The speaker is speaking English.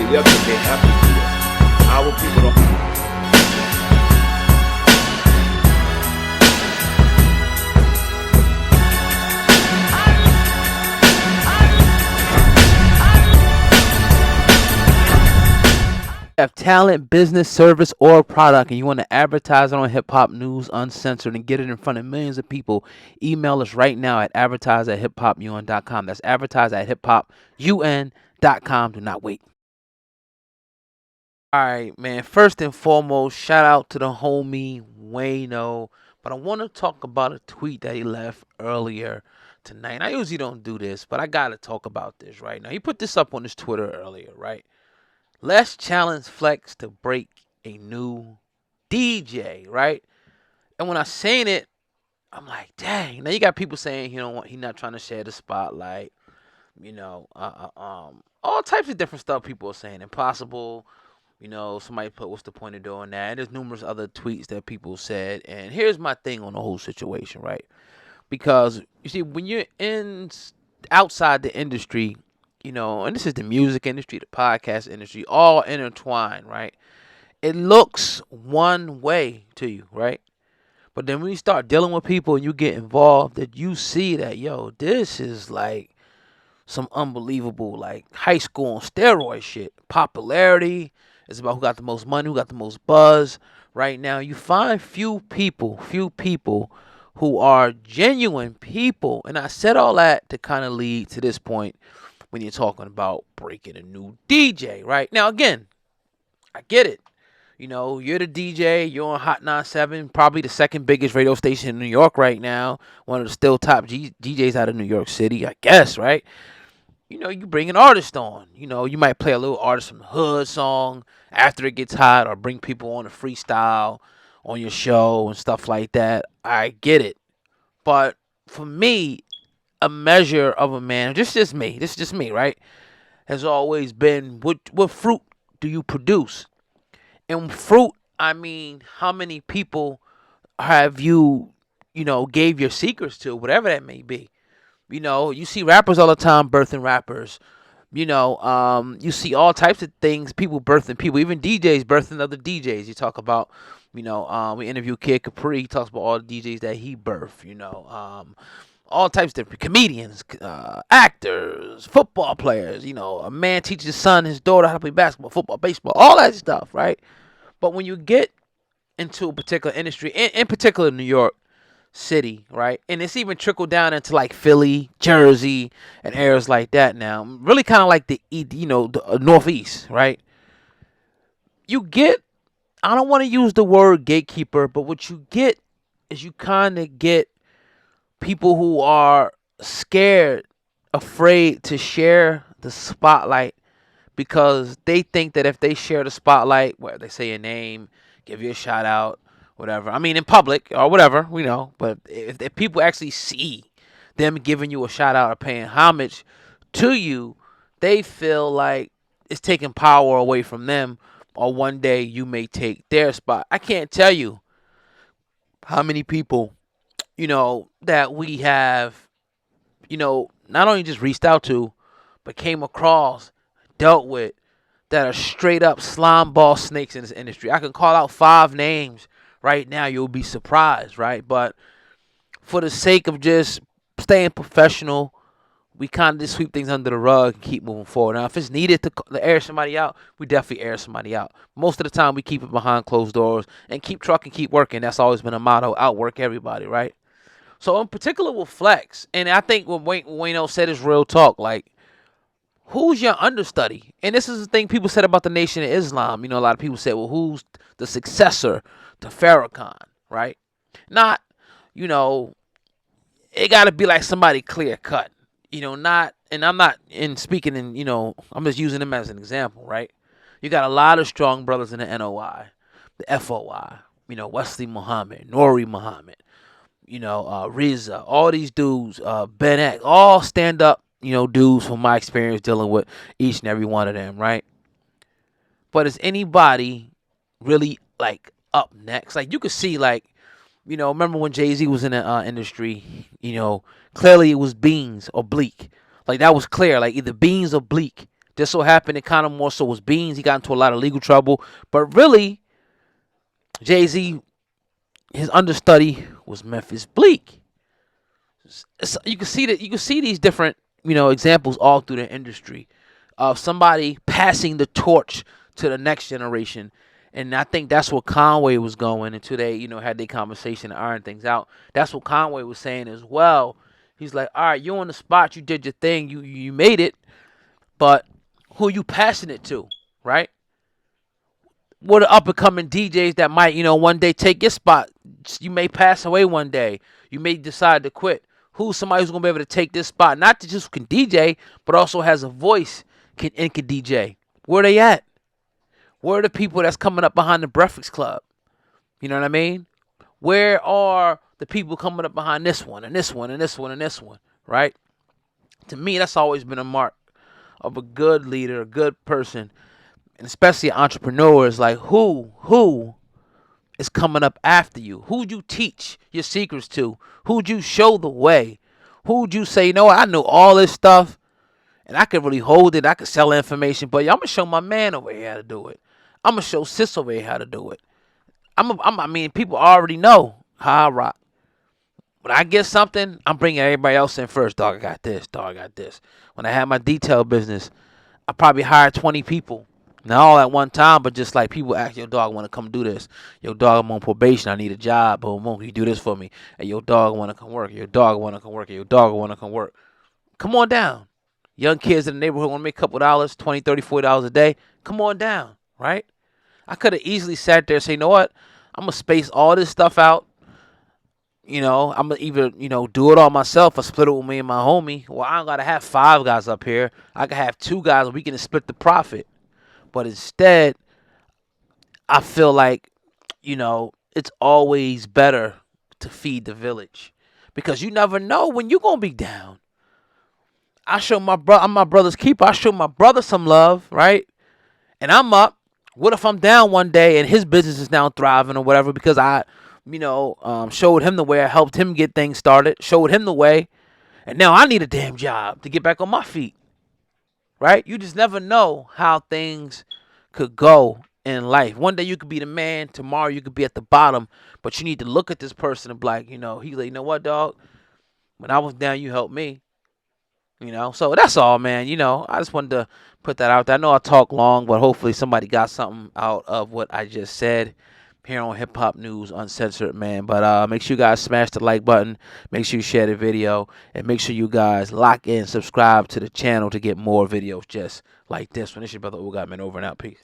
We have to make effort here. Our people don't. Have talent, business, service, or product, and you want to advertise it on Hip Hop News Uncensored and get it in front of millions of people, email us right now at advertise@hiphopun.com. That's advertise@hiphopun.com. Do not wait. All right, man. First and foremost, shout out to the homie Wayno. But I want to talk about a tweet that he left earlier tonight. And I usually don't do this, but I got to talk about this right now. He put this up on his Twitter earlier, right? Let's challenge Flex to break a new DJ, right? And when I seen it, I'm like, dang. Now you got people saying he's not trying to share the spotlight. All types of different stuff people are saying. Impossible. Somebody put, what's the point of doing that? And there's numerous other tweets that people said. And here's my thing on the whole situation, right? Because you see, when you're outside the industry, and this is the music industry, the podcast industry, all intertwined, right? It looks one way to you, right? But then when you start dealing with people and you get involved, that you see that, this is like some unbelievable, like high school on steroid shit. Popularity is about who got the most money, who got the most buzz. Right now, you find few people who are genuine people. And I said all that to kind of lead to this point. When you're talking about breaking a new DJ, right? Now, again, I get it. You're the DJ. You're on Hot 97, probably the second biggest radio station in New York right now. One of the still top DJs out of New York City, I guess, right? You bring an artist on. You might play a little artist from the hood song after it gets hot or bring people on a freestyle on your show and stuff like that. I get it. But for me, a measure of a man, this is just me, right? Has always been what fruit do you produce? And fruit, I mean, how many people have you, gave your secrets to, whatever that may be. You see rappers all the time birthing rappers. You see all types of things, people birthing people, even DJs birthing other DJs. You talk about, we interview Kid Capri, he talks about all the DJs that he birthed, all types of different comedians, actors, football players. A man teaches his son, his daughter how to play basketball, football, baseball, all that stuff, right? But when you get into a particular industry, in particular New York City, right? And it's even trickled down into like Philly, Jersey, and areas like that now. Really kind of like the Northeast, right? You get, I don't want to use the word gatekeeper, but what you get is you kind of get people who are scared, afraid to share the spotlight because they think that if they share the spotlight, where they say your name, give you a shout out, whatever. I mean, in public or whatever, but if people actually see them giving you a shout out or paying homage to you, they feel like it's taking power away from them, or one day you may take their spot. I can't tell you how many people that we have, not only just reached out to, but came across, dealt with, that are straight up slime ball snakes in this industry. I can call out 5 names right now. You'll be surprised, right? But for the sake of just staying professional, we kind of just sweep things under the rug and keep moving forward. Now, if it's needed to air somebody out, we definitely air somebody out. Most of the time, we keep it behind closed doors and keep trucking, keep working. That's always been a motto, outwork everybody, right? So in particular with Flex, and I think what Wayno said is real talk, like, who's your understudy? And this is the thing people said about the Nation of Islam. A lot of people said, well, who's the successor to Farrakhan, right? Not, it got to be like somebody clear cut, not, and I'm not speaking in, I'm just using them as an example, right? You got a lot of strong brothers in the NOI, the FOI, Wesley Muhammad, Nori Muhammad, Riza, all these dudes, Ben X, all stand up, dudes from my experience dealing with each and every one of them, right? But is anybody really like up next? Like you could see, like, remember when Jay-Z was in the industry, clearly it was Beans or Bleak. Like that was clear, like either Beans or Bleak Just so happened it kind of more so was Beans. He got into a lot of legal trouble. But really, Jay-Z, his understudy was Memphis Bleak. So you can see these different, examples all through the industry of somebody passing the torch to the next generation. And I think that's what Conway was going until they, had their conversation and iron things out. That's what Conway was saying as well. He's like, all right, you're on the spot, you did your thing, you made it, but who you passing it to, right? What are up and coming DJs that might, one day take your spot? You may pass away one day. You may decide to quit. Who's somebody who's gonna be able to take this spot? Not to just can DJ, but also has a voice and can DJ. Where they at? Where are the people that's coming up behind the Breakfast Club? You know what I mean? Where are the people coming up behind this one and this one and this one and this one? Right? To me, that's always been a mark of a good leader, a good person, and especially an entrepreneur. Is like who is coming up after you? Who'd you teach your secrets to? Who'd you show the way? Who'd you say, I know all this stuff, and I could really hold it. I could sell information, but I'm gonna show my man over here how to do it. I'm gonna show sis over here how to do it. I mean, people already know how I rock. When I get something, I'm bringing everybody else in first. Dog, I got this. Dog, I got this. When I had my detail business, I probably hired 20 people. Not all at one time, but just like people ask, yo, dog, I want to come do this. Yo, dog, I'm on probation. I need a job. Boom, boom, can you do this for me? Hey, yo, dog, I want to come work. Yo, dog, I want to come work. Yo, dog, I want to come work. Come on down. Young kids in the neighborhood want to make a couple dollars, $20, $30, $40 a day. Come on down, right? I could have easily sat there and say, you know what? I'm going to space all this stuff out. I'm going to either, do it all myself or split it with me and my homie. Well, I don't got to have 5 guys up here. I can have 2 guys and we can split the profit. But instead, I feel like, it's always better to feed the village. Because you never know when you're going to be down. I'm my brother's keeper. I show my brother some love, right? And I'm up. What if I'm down one day and his business is now thriving or whatever because I, showed him the way. I helped him get things started, showed him the way. And now I need a damn job to get back on my feet, right? You just never know how things could go in life. One day you could be the man. Tomorrow you could be at the bottom. But you need to look at this person and be like, he's like, you know what, dog? When I was down, you helped me. So that's all, man. I just wanted to put that out there. I know I talk long, but hopefully somebody got something out of what I just said here on Hip Hop News Uncensored, man. But make sure you guys smash the like button. Make sure you share the video. And make sure you guys lock in, subscribe to the channel to get more videos just like this one. This is your brother Ugat, man. Over and out. Peace.